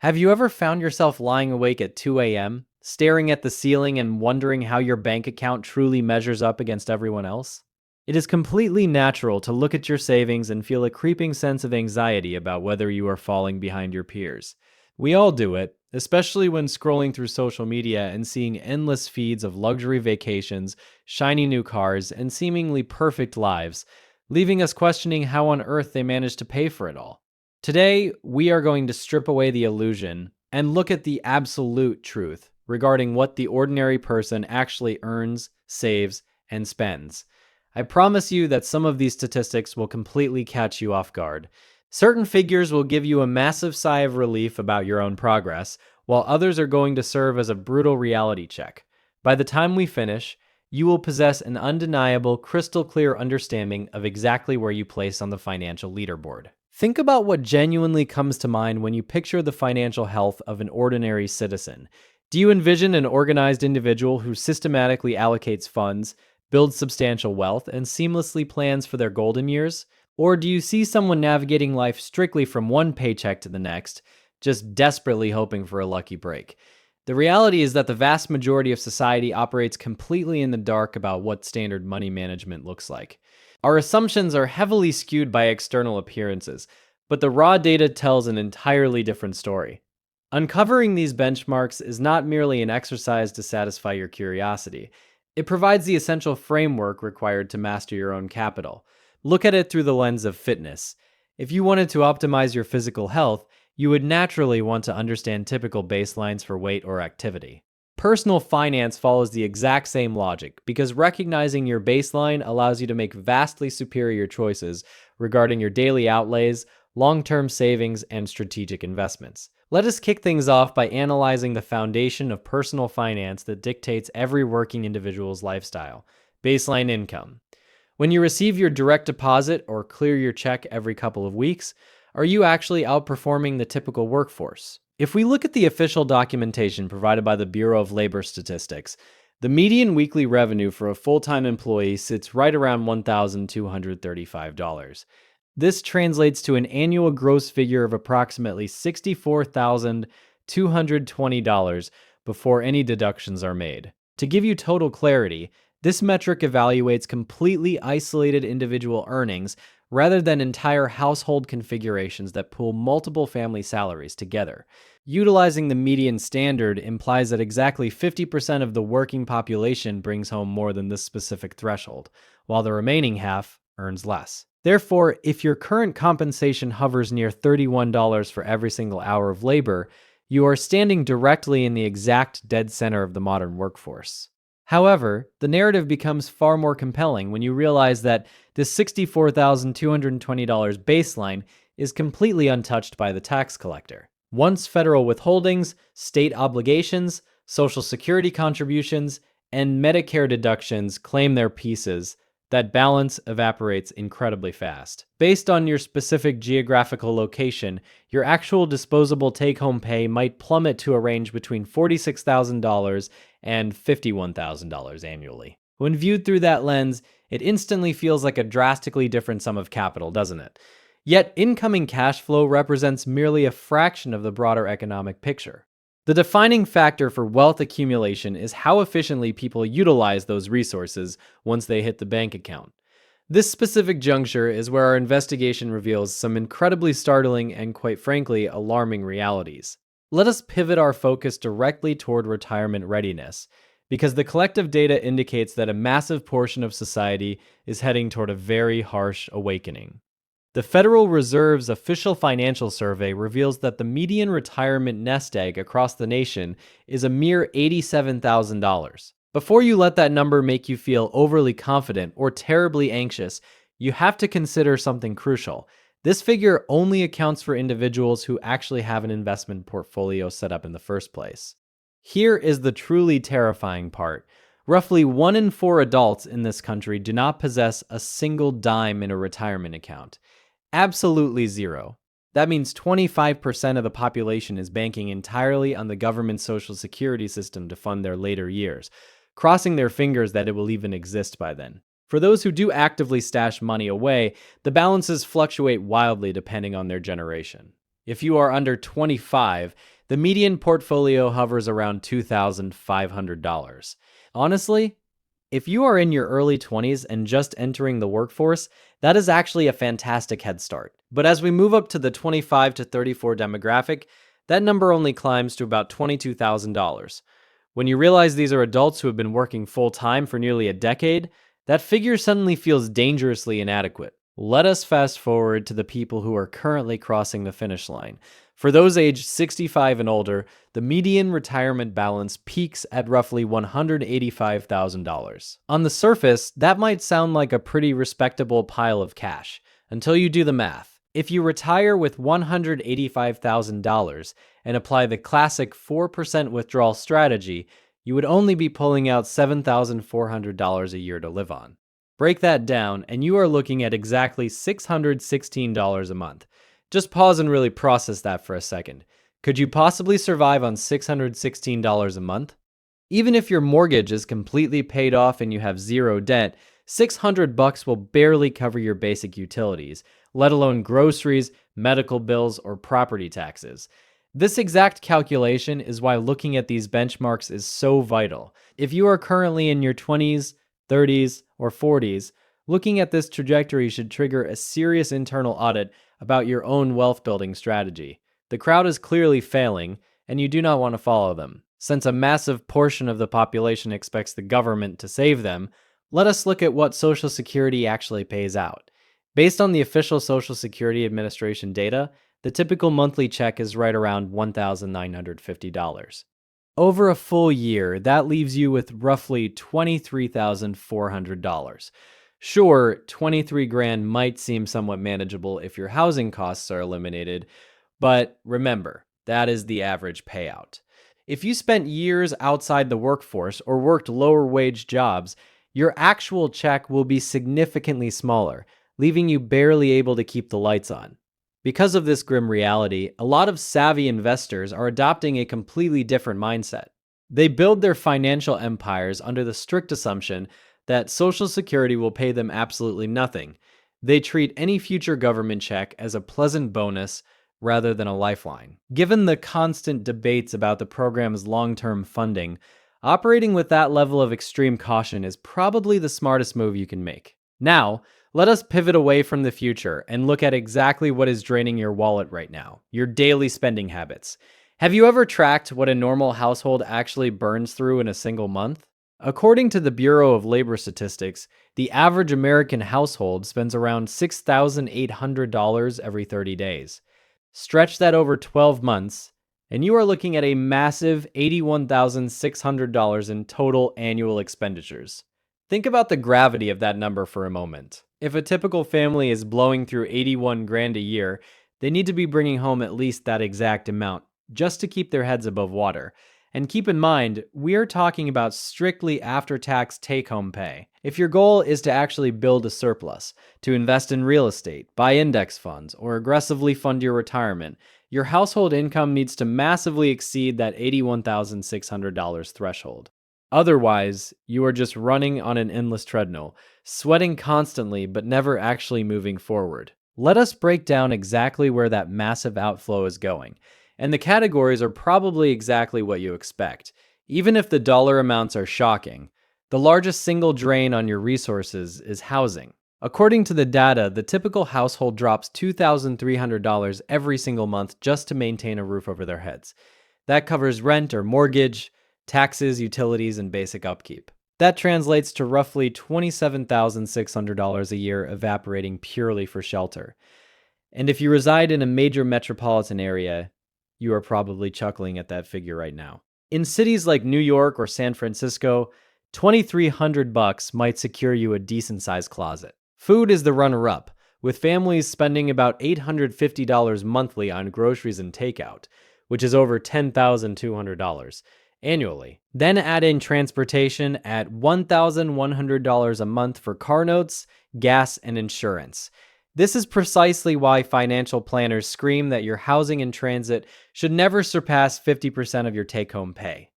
Have you ever found yourself lying awake at 2 a.m., staring at the ceiling and wondering how your bank account truly measures up against everyone else? It is completely natural to look at your savings and feel a creeping sense of anxiety about whether you are falling behind your peers. We all do it, especially when scrolling through social media and seeing endless feeds of luxury vacations, shiny new cars, and seemingly perfect lives, leaving us questioning how on earth they managed to pay for it all. Today, we are going to strip away the illusion and look at the absolute truth regarding what the ordinary person actually earns, saves, and spends. I promise you that some of these statistics will completely catch you off guard. Certain figures will give you a massive sigh of relief about your own progress, while others are going to serve as a brutal reality check. By the time we finish, you will possess an undeniable, crystal clear understanding of exactly where you place on the financial leaderboard. Think about what genuinely comes to mind when you picture the financial health of an ordinary citizen. Do you envision an organized individual who systematically allocates funds, builds substantial wealth, and seamlessly plans for their golden years? Or do you see someone navigating life strictly from one paycheck to the next, just desperately hoping for a lucky break? The reality is that the vast majority of society operates completely in the dark about what standard money management looks like. Our assumptions are heavily skewed by external appearances, but the raw data tells an entirely different story. Uncovering these benchmarks is not merely an exercise to satisfy your curiosity. It provides the essential framework required to master your own capital. Look at it through the lens of fitness. If you wanted to optimize your physical health, you would naturally want to understand typical baselines for weight or activity. Personal finance follows the exact same logic because recognizing your baseline allows you to make vastly superior choices regarding your daily outlays, long-term savings, and strategic investments. Let us kick things off by analyzing the foundation of personal finance that dictates every working individual's lifestyle: baseline income. When you receive your direct deposit or clear your check every couple of weeks, are you actually outperforming the typical workforce? If we look at the official documentation provided by the Bureau of Labor Statistics, the median weekly revenue for a full-time employee sits right around $1,235. This translates to an annual gross figure of approximately $64,220 before any deductions are made. To give you total clarity, this metric evaluates completely isolated individual earnings rather than entire household configurations that pool multiple family salaries together. Utilizing the median standard implies that exactly 50% of the working population brings home more than this specific threshold, while the remaining half earns less. Therefore, if your current compensation hovers near $31 for every single hour of labor, you are standing directly in the exact dead center of the modern workforce. However, the narrative becomes far more compelling when you realize that this $64,220 baseline is completely untouched by the tax collector. Once federal withholdings, state obligations, Social Security contributions, and Medicare deductions claim their pieces, that balance evaporates incredibly fast. Based on your specific geographical location, your actual disposable take-home pay might plummet to a range between $46,000 and $51,000 annually. When viewed through that lens, it instantly feels like a drastically different sum of capital, doesn't it? Yet, incoming cash flow represents merely a fraction of the broader economic picture. The defining factor for wealth accumulation is how efficiently people utilize those resources once they hit the bank account. This specific juncture is where our investigation reveals some incredibly startling and, quite frankly, alarming realities. Let us pivot our focus directly toward retirement readiness, because the collective data indicates that a massive portion of society is heading toward a very harsh awakening. The Federal Reserve's official financial survey reveals that the median retirement nest egg across the nation is a mere $87,000. Before you let that number make you feel overly confident or terribly anxious, you have to consider something crucial. This figure only accounts for individuals who actually have an investment portfolio set up in the first place. Here is the truly terrifying part. Roughly 1 in 4 adults in this country do not possess a single dime in a retirement account. Absolutely zero. That means 25% of the population is banking entirely on the government's Social Security system to fund their later years, crossing their fingers that it will even exist by then. For those who do actively stash money away, the balances fluctuate wildly depending on their generation. If you are under 25, The median portfolio hovers around $2,500. Honestly, if you are in your early 20s and just entering the workforce, that is actually a fantastic head start. But as we move up to the 25 to 34 demographic, that number only climbs to about $22,000. When you realize these are adults who have been working full-time for nearly a decade, that figure suddenly feels dangerously inadequate. Let us fast forward to the people who are currently crossing the finish line. For those aged 65 and older, the median retirement balance peaks at roughly $185,000. On the surface, that might sound like a pretty respectable pile of cash, until you do the math. If you retire with $185,000 and apply the classic 4% withdrawal strategy, you would only be pulling out $7,400 a year to live on. Break that down, and you are looking at exactly $616 a month. Just pause and really process that for a second. Could you possibly survive on $616 a month? Even if your mortgage is completely paid off and you have zero debt, $600 will barely cover your basic utilities, let alone groceries, medical bills, or property taxes. This exact calculation is why looking at these benchmarks is so vital. If you are currently in your 20s, 30s, or 40s, looking at this trajectory should trigger a serious internal audit about your own wealth building strategy. The crowd is clearly failing, and you do not want to follow them. Since a massive portion of the population expects the government to save them, let us look at what Social Security actually pays out. Based on the official Social Security Administration data, the typical monthly check is right around $1,950. Over a full year, that leaves you with roughly $23,400. Sure, 23 grand might seem somewhat manageable if your housing costs are eliminated, but remember, that is the average payout. If you spent years outside the workforce or worked lower wage jobs, your actual check will be significantly smaller, leaving you barely able to keep the lights on. Because of this grim reality, a lot of savvy investors are adopting a completely different mindset. They build their financial empires under the strict assumption that Social Security will pay them absolutely nothing. They treat any future government check as a pleasant bonus rather than a lifeline. Given the constant debates about the program's long-term funding, operating with that level of extreme caution is probably the smartest move you can make. Now, let us pivot away from the future and look at exactly what is draining your wallet right now, your daily spending habits. Have you ever tracked what a normal household actually burns through in a single month? According to the Bureau of Labor Statistics, the average American household spends around $6,800 every 30 days. Stretch that over 12 months, and you are looking at a massive $81,600 in total annual expenditures. Think about the gravity of that number for a moment. If a typical family is blowing through 81 grand a year, they need to be bringing home at least that exact amount just to keep their heads above water. And keep in mind, we are talking about strictly after-tax take-home pay. If your goal is to actually build a surplus, to invest in real estate, buy index funds, or aggressively fund your retirement, your household income needs to massively exceed that $81,600 threshold. Otherwise, you are just running on an endless treadmill, sweating constantly but never actually moving forward. Let us break down exactly where that massive outflow is going. And the categories are probably exactly what you expect. Even if the dollar amounts are shocking, the largest single drain on your resources is housing. According to the data, the typical household drops $2,300 every single month just to maintain a roof over their heads. That covers rent or mortgage, taxes, utilities, and basic upkeep. That translates to roughly $27,600 a year evaporating purely for shelter. And if you reside in a major metropolitan area, you are probably chuckling at that figure right now. In cities like New York or San Francisco, $2,300 might secure you a decent-sized closet. Food is the runner-up, with families spending about $850 monthly on groceries and takeout, which is over $10,200 annually. Then add in transportation at $1,100 a month for car notes, gas, and insurance. This is precisely why financial planners scream that your housing and transit should never surpass 50% of your take-home pay.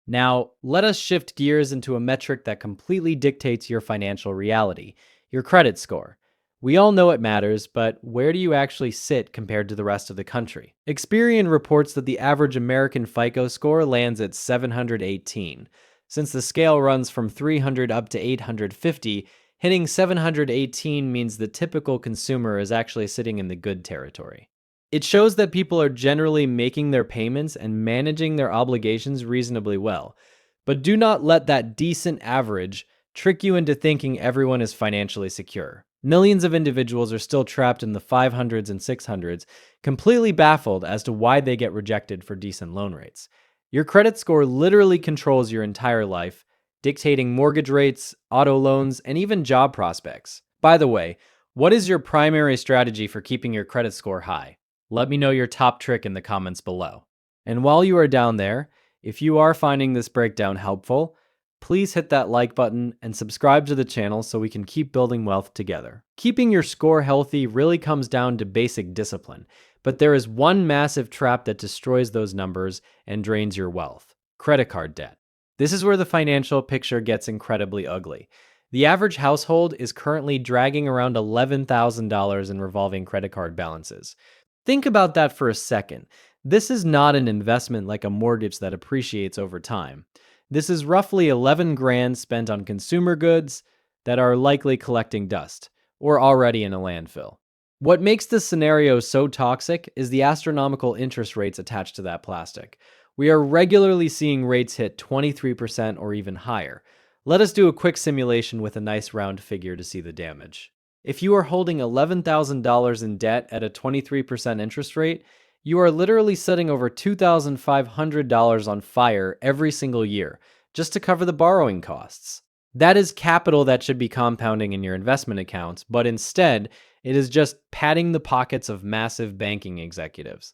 Now, let us shift gears into a metric that completely dictates your financial reality, your credit score. We all know it matters, but where do you actually sit compared to the rest of the country? Experian reports that the average American FICO score lands at 718. Since the scale runs from 300 up to 850, hitting 718 means the typical consumer is actually sitting in the good territory. It shows that people are generally making their payments and managing their obligations reasonably well. But do not let that decent average trick you into thinking everyone is financially secure. Millions of individuals are still trapped in the 500s and 600s, completely baffled as to why they get rejected for decent loan rates. Your credit score literally controls your entire life, dictating mortgage rates, auto loans, and even job prospects. By the way, what is your primary strategy for keeping your credit score high? Let me know your top trick in the comments below. And while you are down there, if you are finding this breakdown helpful, please hit that like button and subscribe to the channel so we can keep building wealth together. Keeping your score healthy really comes down to basic discipline, but there is one massive trap that destroys those numbers and drains your wealth: credit card debt. This is where the financial picture gets incredibly ugly. The average household is currently dragging around $11,000 in revolving credit card balances. Think about that for a second. This is not an investment like a mortgage that appreciates over time. This is roughly 11 grand spent on consumer goods that are likely collecting dust or already in a landfill. What makes this scenario so toxic is the astronomical interest rates attached to that plastic. We are regularly seeing rates hit 23% or even higher. Let us do a quick simulation with a nice round figure to see the damage. If you are holding $11,000 in debt at a 23% interest rate, you are literally setting over $2,500 on fire every single year just to cover the borrowing costs. That is capital that should be compounding in your investment accounts, but instead, it is just padding the pockets of massive banking executives.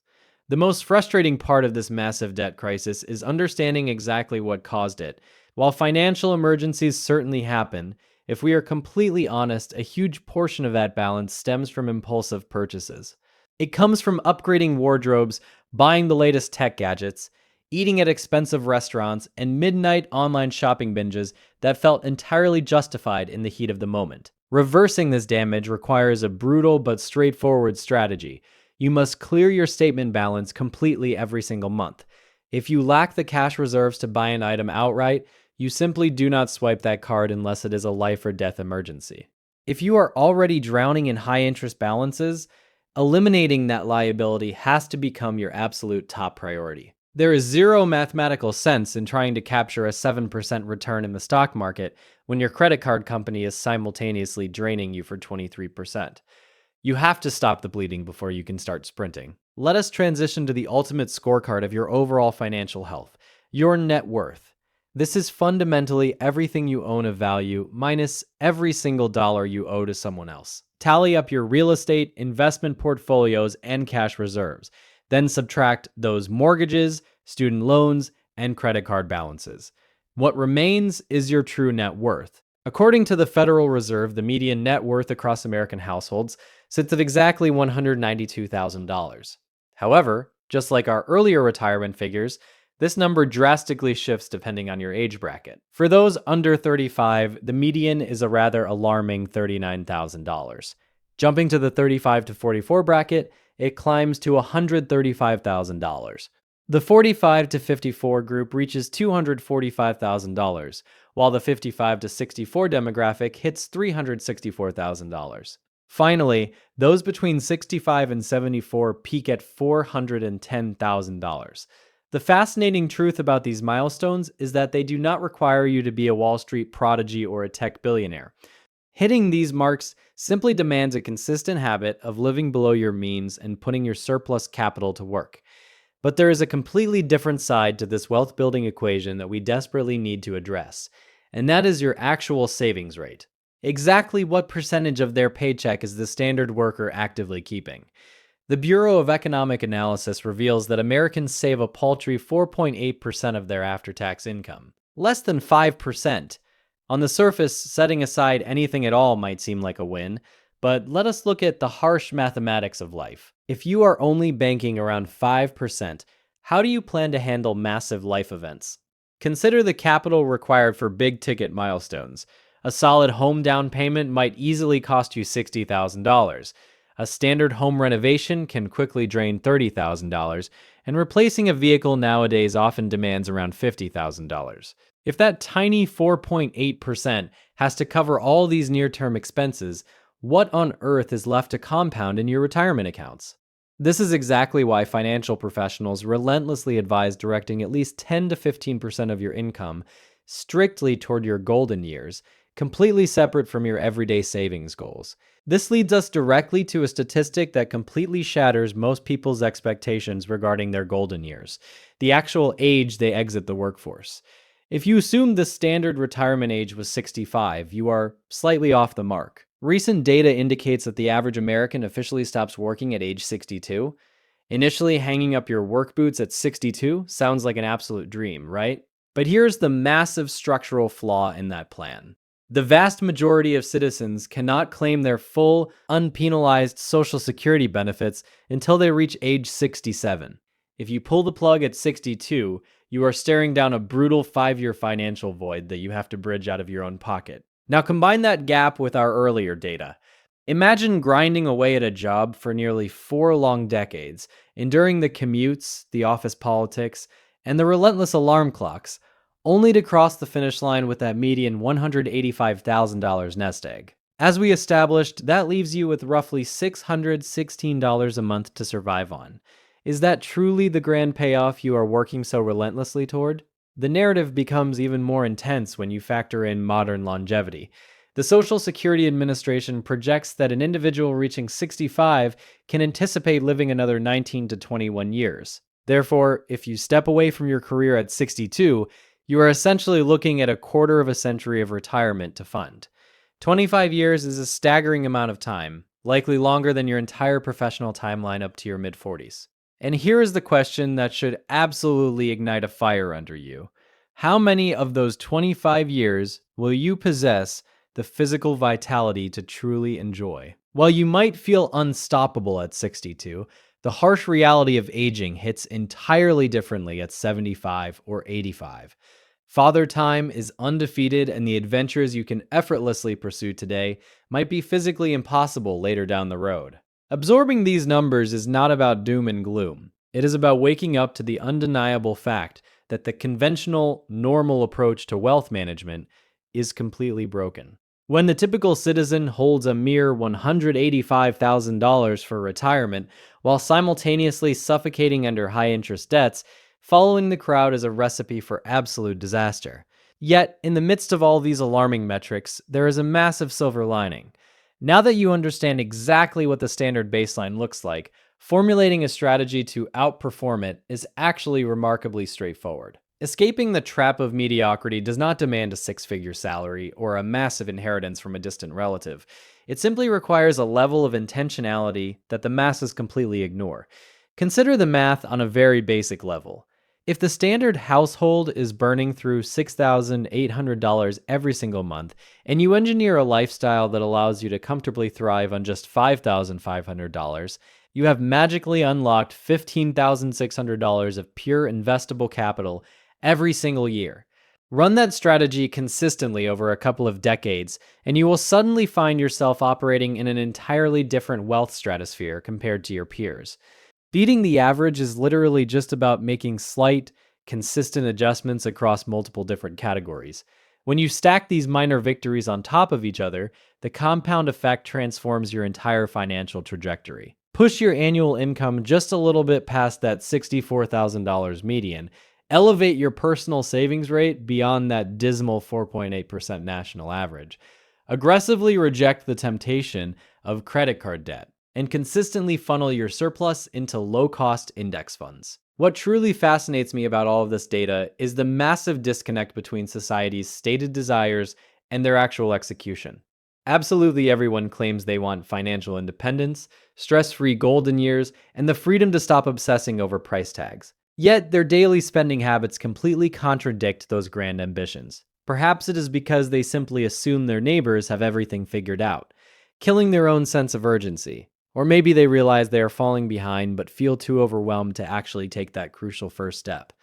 The most frustrating part of this massive debt crisis is understanding exactly what caused it. While financial emergencies certainly happen, if we are completely honest, a huge portion of that balance stems from impulsive purchases. It comes from upgrading wardrobes, buying the latest tech gadgets, eating at expensive restaurants, and midnight online shopping binges that felt entirely justified in the heat of the moment. Reversing this damage requires a brutal but straightforward strategy. You must clear your statement balance completely every single month. If you lack the cash reserves to buy an item outright, you simply do not swipe that card unless it is a life or death emergency. If you are already drowning in high interest balances, eliminating that liability has to become your absolute top priority. There is zero mathematical sense in trying to capture a 7% return in the stock market when your credit card company is simultaneously draining you for 23%. You have to stop the bleeding before you can start sprinting. Let us transition to the ultimate scorecard of your overall financial health, your net worth. This is fundamentally everything you own of value minus every single dollar you owe to someone else. Tally up your real estate, investment portfolios, and cash reserves. Then subtract those mortgages, student loans, and credit card balances. What remains is your true net worth. According to the Federal Reserve, the median net worth across American households sits at exactly $192,000. However, just like our earlier retirement figures, this number drastically shifts depending on your age bracket. For those under 35, the median is a rather alarming $39,000. Jumping to the 35 to 44 bracket, it climbs to $135,000. The 45 to 54 group reaches $245,000, while the 55 to 64 demographic hits $364,000. Finally, those between 65 and 74 peak at $410,000. The fascinating truth about these milestones is that they do not require you to be a Wall Street prodigy or a tech billionaire. Hitting these marks simply demands a consistent habit of living below your means and putting your surplus capital to work. But there is a completely different side to this wealth building equation that we desperately need to address, and that is your actual savings rate. Exactly what percentage of their paycheck is the standard worker actively keeping? The Bureau of Economic Analysis reveals that Americans save a paltry 4.8% of their after-tax income. Less than 5%. On the surface, setting aside anything at all might seem like a win, but let us look at the harsh mathematics of life. If you are only banking around 5%, how do you plan to handle massive life events? Consider the capital required for big-ticket milestones. A solid home down payment might easily cost you $60,000. A standard home renovation can quickly drain $30,000, and replacing a vehicle nowadays often demands around $50,000. If that tiny 4.8% has to cover all these near-term expenses, what on earth is left to compound in your retirement accounts? This is exactly why financial professionals relentlessly advise directing at least 10 to 15% of your income strictly toward your golden years, completely separate from your everyday savings goals. This leads us directly to a statistic that completely shatters most people's expectations regarding their golden years, the actual age they exit the workforce. If you assume the standard retirement age was 65, you are slightly off the mark. Recent data indicates that the average American officially stops working at age 62. Initially, hanging up your work boots at 62 sounds like an absolute dream, right? But here's the massive structural flaw in that plan. The vast majority of citizens cannot claim their full, unpenalized Social Security benefits until they reach age 67. If you pull the plug at 62, you are staring down a brutal 5-year financial void that you have to bridge out of your own pocket. Now combine that gap with our earlier data. Imagine grinding away at a job for nearly 4 long decades, enduring the commutes, the office politics, and the relentless alarm clocks, only to cross the finish line with that median $185,000 nest egg. As we established, that leaves you with roughly $616 a month to survive on. Is that truly the grand payoff you are working so relentlessly toward? The narrative becomes even more intense when you factor in modern longevity. The Social Security Administration projects that an individual reaching 65 can anticipate living another 19 to 21 years. Therefore, if you step away from your career at 62, you are essentially looking at a quarter of a century of retirement to fund. 25 years is a staggering amount of time, likely longer than your entire professional timeline up to your mid-40s. And here is the question that should absolutely ignite a fire under you. How many of those 25 years will you possess the physical vitality to truly enjoy? While you might feel unstoppable at 62, the harsh reality of aging hits entirely differently at 75 or 85. Father Time is undefeated, and the adventures you can effortlessly pursue today might be physically impossible later down the road. Absorbing these numbers is not about doom and gloom. It is about waking up to the undeniable fact that the conventional, normal approach to wealth management is completely broken. When the typical citizen holds a mere $185,000 for retirement while simultaneously suffocating under high-interest debts, following the crowd is a recipe for absolute disaster. Yet, in the midst of all these alarming metrics, there is a massive silver lining. Now that you understand exactly what the standard baseline looks like, formulating a strategy to outperform it is actually remarkably straightforward. Escaping the trap of mediocrity does not demand a 6-figure salary or a massive inheritance from a distant relative. It simply requires a level of intentionality that the masses completely ignore. Consider the math on a very basic level. If the standard household is burning through $6,800 every single month, and you engineer a lifestyle that allows you to comfortably thrive on just $5,500, you have magically unlocked $15,600 of pure investable capital every single year. Run that strategy consistently over a couple of decades, and you will suddenly find yourself operating in an entirely different wealth stratosphere compared to your peers. Beating the average is literally just about making slight, consistent adjustments across multiple different categories. When you stack these minor victories on top of each other, the compound effect transforms your entire financial trajectory. Push your annual income just a little bit past that $64,000 median. Elevate your personal savings rate beyond that dismal 4.8% national average. Aggressively reject the temptation of credit card debt, and consistently funnel your surplus into low-cost index funds. What truly fascinates me about all of this data is the massive disconnect between society's stated desires and their actual execution. Absolutely everyone claims they want financial independence, stress-free golden years, and the freedom to stop obsessing over price tags. Yet their daily spending habits completely contradict those grand ambitions. Perhaps it is because they simply assume their neighbors have everything figured out, killing their own sense of urgency. Or maybe they realize they are falling behind but feel too overwhelmed to actually take that crucial first step.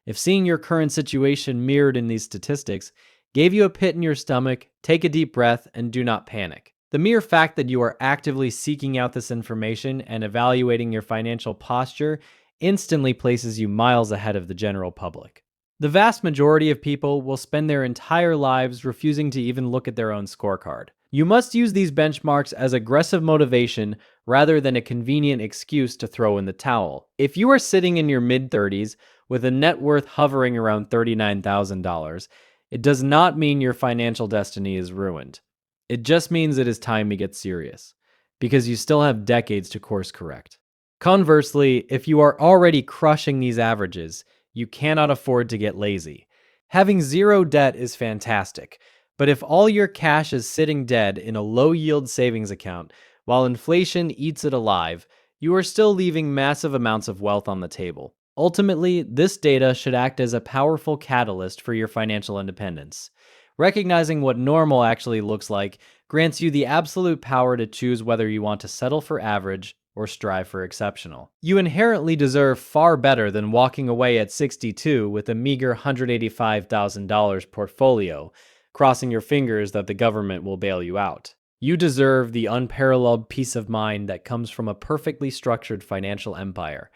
If seeing your current situation mirrored in these statistics, gave you a pit in your stomach, take a deep breath and do not panic. The mere fact that you are actively seeking out this information and evaluating your financial posture instantly places you miles ahead of the general public. The vast majority of people will spend their entire lives refusing to even look at their own scorecard. You must use these benchmarks as aggressive motivation rather than a convenient excuse to throw in the towel. If you are sitting in your mid-30s with a net worth hovering around $39,000, it does not mean your financial destiny is ruined. It just means it is time to get serious, because you still have decades to course correct. Conversely, if you are already crushing these averages, you cannot afford to get lazy. Having zero debt is fantastic, but if all your cash is sitting dead in a low-yield savings account while inflation eats it alive, you are still leaving massive amounts of wealth on the table. Ultimately, this data should act as a powerful catalyst for your financial independence. Recognizing what normal actually looks like grants you the absolute power to choose whether you want to settle for average or strive for exceptional. You inherently deserve far better than walking away at 62 with a meager $185,000 portfolio, crossing your fingers that the government will bail you out. You deserve the unparalleled peace of mind that comes from a perfectly structured financial empire,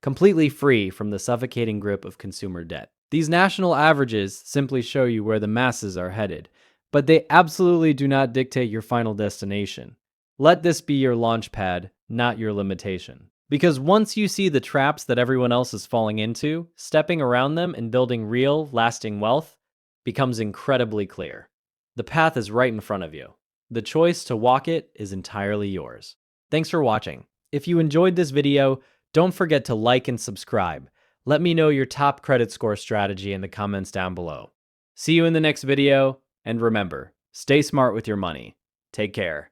completely free from the suffocating grip of consumer debt. These national averages simply show you where the masses are headed, but they absolutely do not dictate your final destination. Let this be your launch pad, not your limitation. Because once you see the traps that everyone else is falling into, stepping around them and building real, lasting wealth becomes incredibly clear. The path is right in front of you. The choice to walk it is entirely yours. Thanks for watching. If you enjoyed this video, don't forget to like and subscribe. Let me know your top credit score strategy in the comments down below. See you in the next video, and remember, stay smart with your money. Take care.